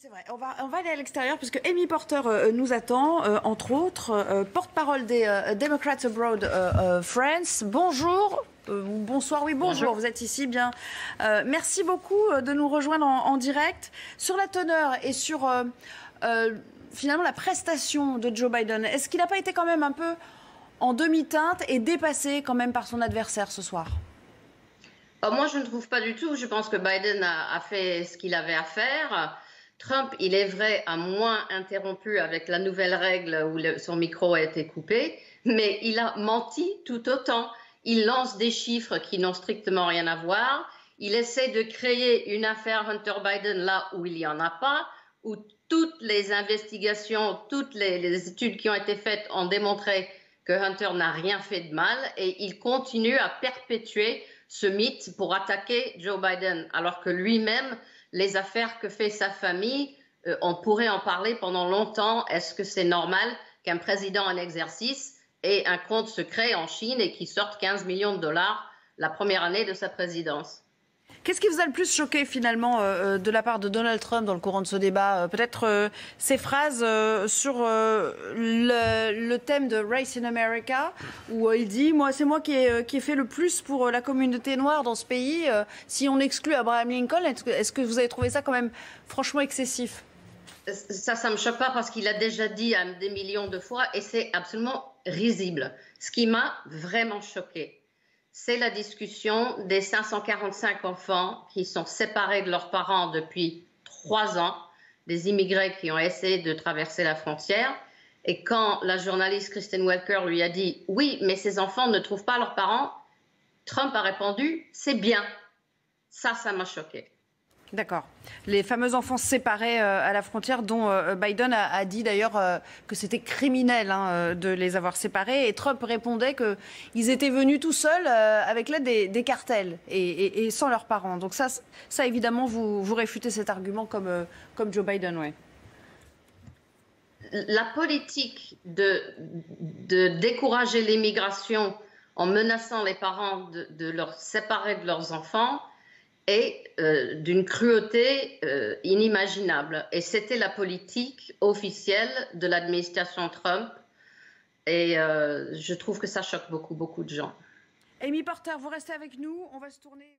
C'est vrai. On va aller à l'extérieur parce que Amy Porter nous attend, entre autres, porte-parole des Democrats Abroad France. Bonjour. Bonsoir, oui, bonjour. Vous êtes ici, bien. Merci beaucoup de nous rejoindre en direct. Sur la teneur et sur finalement la prestation de Joe Biden, est-ce qu'il n'a pas été quand même un peu en demi-teinte et dépassé quand même par son adversaire ce soir? Moi, je ne trouve pas du tout. Je pense que Biden a fait ce qu'il avait à faire. Trump, il est vrai, a moins interrompu avec la nouvelle règle où son micro a été coupé, mais il a menti tout autant. Il lance des chiffres qui n'ont strictement rien à voir. Il essaie de créer une affaire Hunter Biden là où il n'y en a pas, où toutes les investigations, toutes les études qui ont été faites ont démontré que Hunter n'a rien fait de mal, et il continue à perpétuer ce mythe pour attaquer Joe Biden, alors que lui-même, les affaires que fait sa famille, on pourrait en parler pendant longtemps. Est-ce que c'est normal qu'un président en exercice ait un compte secret en Chine et qu'il sorte 15 millions de dollars la première année de sa présidence? Qu'est-ce qui vous a le plus choqué finalement de la part de Donald Trump dans le courant de ce débat? Peut-être ces phrases sur le thème de Race in America, où il dit c'est moi qui ai fait le plus pour la communauté noire dans ce pays. Si on exclut Abraham Lincoln, est-ce que vous avez trouvé ça quand même franchement excessif? Ça me choque pas parce qu'il a déjà dit des millions de fois et c'est absolument risible. Ce qui m'a vraiment choqué, c'est la discussion des 545 enfants qui sont séparés de leurs parents depuis 3 ans, des immigrés qui ont essayé de traverser la frontière. Et quand la journaliste Kristen Welker lui a dit « Oui, mais ces enfants ne trouvent pas leurs parents », Trump a répondu « C'est bien ». Ça m'a choqué. D'accord. Les fameux enfants séparés à la frontière dont Biden a dit d'ailleurs que c'était criminel de les avoir séparés. Et Trump répondait qu'ils étaient venus tout seuls avec l'aide des cartels et sans leurs parents. Donc ça évidemment, vous réfutez cet argument comme Joe Biden, ouais. La politique de décourager l'immigration en menaçant les parents de leur séparer de leurs enfants est d'une cruauté inimaginable. Et c'était la politique officielle de l'administration Trump. Et je trouve que ça choque beaucoup, beaucoup de gens. Amy Porter, vous restez avec nous. On va se tourner.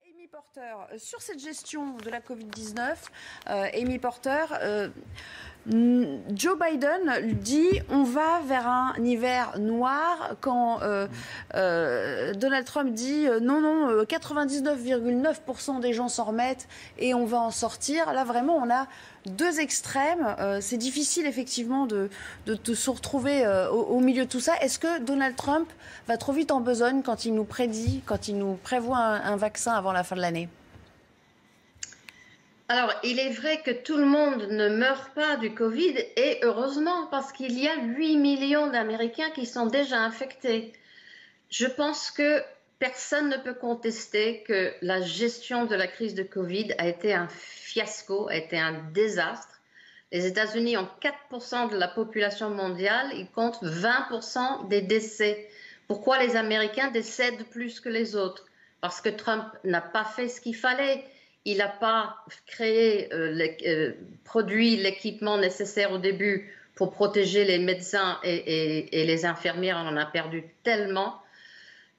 Amy Porter, sur cette gestion de la Covid-19, Amy Porter, Joe Biden dit on va vers un hiver noir quand Donald Trump dit non, 99,9% des gens s'en remettent et on va en sortir. Là vraiment on a deux extrêmes. C'est difficile effectivement de se retrouver au milieu de tout ça. Est-ce que Donald Trump va trop vite en besogne quand il nous prévoit un vaccin avant la fin de l'année? Alors, il est vrai que tout le monde ne meurt pas du Covid, et heureusement, parce qu'il y a 8 millions d'Américains qui sont déjà infectés. Je pense que personne ne peut contester que la gestion de la crise de Covid a été un fiasco, a été un désastre. Les États-Unis ont 4% de la population mondiale, ils comptent 20% des décès. Pourquoi les Américains décèdent plus que les autres? Parce que Trump n'a pas fait ce qu'il fallait. Il n'a pas créé, produit l'équipement nécessaire au début pour protéger les médecins et les infirmières. On en a perdu tellement.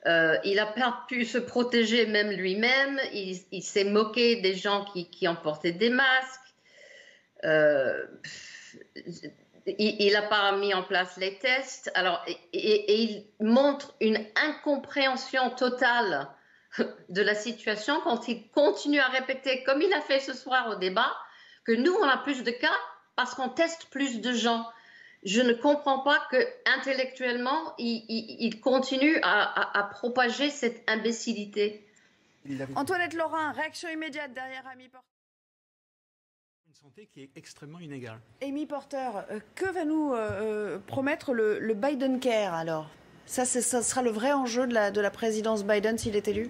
Il n'a pas pu se protéger même lui-même. Il s'est moqué des gens qui ont porté des masques. Il n'a pas mis en place les tests. Alors, et il montre une incompréhension totale de la situation quand il continue à répéter, comme il a fait ce soir au débat, que nous, on a plus de cas parce qu'on teste plus de gens. Je ne comprends pas qu'intellectuellement, il continue à propager cette imbécilité. Antoinette Laurin, réaction immédiate derrière Amy Porter. Une santé qui est extrêmement inégale. Amy Porter, que va nous promettre le Biden Care alors? Ça sera le vrai enjeu de la présidence Biden s'il est élu?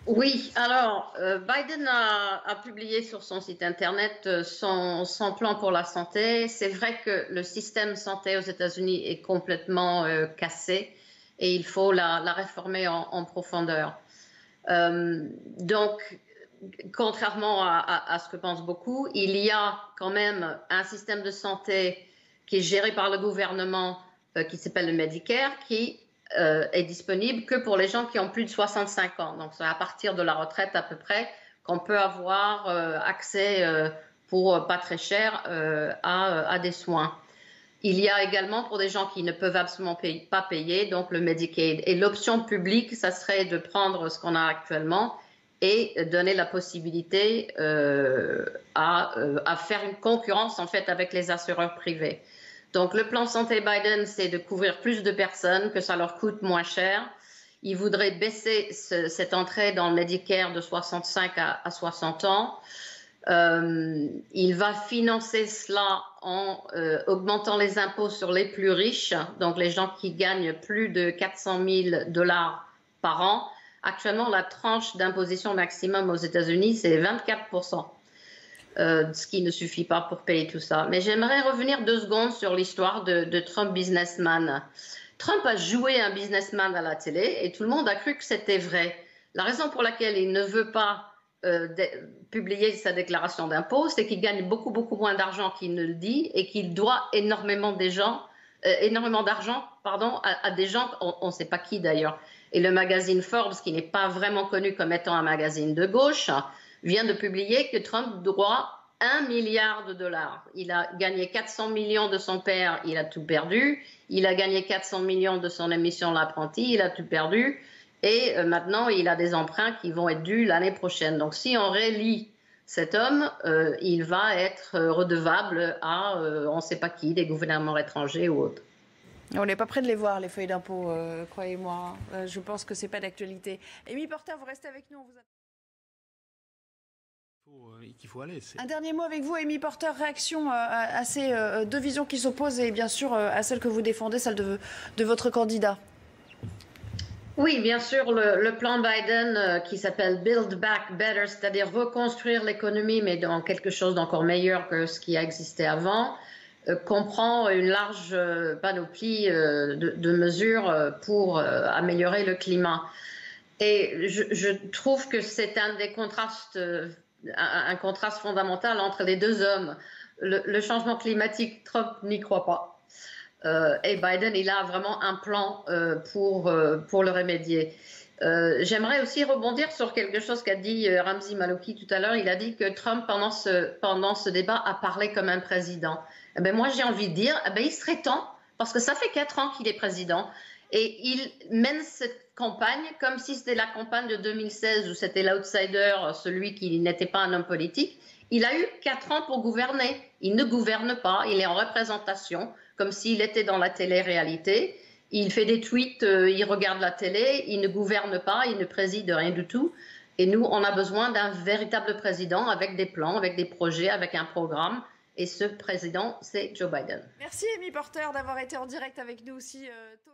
Oui, alors Biden a publié sur son site internet son plan pour la santé. C'est vrai que le système santé aux États-Unis est complètement cassé et il faut la réformer en profondeur. Donc, contrairement à ce que pensent beaucoup, il y a quand même un système de santé qui est géré par le gouvernement, qui s'appelle le Medicare, qui est disponible que pour les gens qui ont plus de 65 ans. Donc c'est à partir de la retraite à peu près qu'on peut avoir accès pour pas très cher à des soins. Il y a également pour des gens qui ne peuvent absolument pas payer, donc le Medicaid. Et l'option publique, ça serait de prendre ce qu'on a actuellement et donner la possibilité à faire une concurrence en fait avec les assureurs privés. Donc le plan santé Biden, c'est de couvrir plus de personnes, que ça leur coûte moins cher. Il voudrait baisser cette entrée dans le Medicare de 65 à 60 ans. Il va financer cela en augmentant les impôts sur les plus riches, donc les gens qui gagnent plus de 400 000 $ par an. Actuellement, la tranche d'imposition maximum aux États-Unis, c'est 24%, ce qui ne suffit pas pour payer tout ça. Mais j'aimerais revenir 2 secondes sur l'histoire de Trump businessman. Trump a joué un businessman à la télé et tout le monde a cru que c'était vrai. La raison pour laquelle il ne veut pas publier sa déclaration d'impôt, c'est qu'il gagne beaucoup moins d'argent qu'il ne le dit et qu'il doit énormément d'argent à des gens, on ne sait pas qui d'ailleurs. Et le magazine Forbes, qui n'est pas vraiment connu comme étant un magazine de gauche, vient de publier que Trump doit 1 milliard de dollars. Il a gagné 400 millions de son père, il a tout perdu. Il a gagné 400 millions de son émission L'Apprenti, il a tout perdu. Et maintenant, il a des emprunts qui vont être dus l'année prochaine. Donc, si on relie cet homme, il va être redevable à on ne sait pas qui, des gouvernements étrangers ou autres. On n'est pas près de les voir, les feuilles d'impôt, croyez-moi. Je pense que ce n'est pas d'actualité. Amy Porter, vous restez avec nous. Qu'il faut aller. Un dernier mot avec vous, Amy Porter, réaction à ces 2 visions qui s'opposent et bien sûr à celle que vous défendez, celle de votre candidat. Oui, bien sûr, le plan Biden qui s'appelle Build Back Better, c'est-à-dire reconstruire l'économie, mais dans quelque chose d'encore meilleur que ce qui a existé avant, comprend une large panoplie de mesures pour améliorer le climat. Et je trouve que c'est un contraste fondamental entre les 2 hommes. Le changement climatique, Trump n'y croit pas. Et Biden, il a vraiment un plan pour le remédier. J'aimerais aussi rebondir sur quelque chose qu'a dit Ramzi Malouki tout à l'heure. Il a dit que Trump, pendant ce débat, a parlé comme un président. Eh bien, moi, j'ai envie de dire, il serait temps, parce que ça fait 4 ans qu'il est président, et il mène cette campagne comme si c'était la campagne de 2016 où c'était l'outsider, celui qui n'était pas un homme politique. Il a eu 4 ans pour gouverner. Il ne gouverne pas, il est en représentation, comme s'il était dans la télé-réalité. Il fait des tweets, il regarde la télé, il ne gouverne pas, il ne préside rien du tout. Et nous, on a besoin d'un véritable président avec des plans, avec des projets, avec un programme. Et ce président, c'est Joe Biden. Merci Amy Porter d'avoir été en direct avec nous aussi tôt.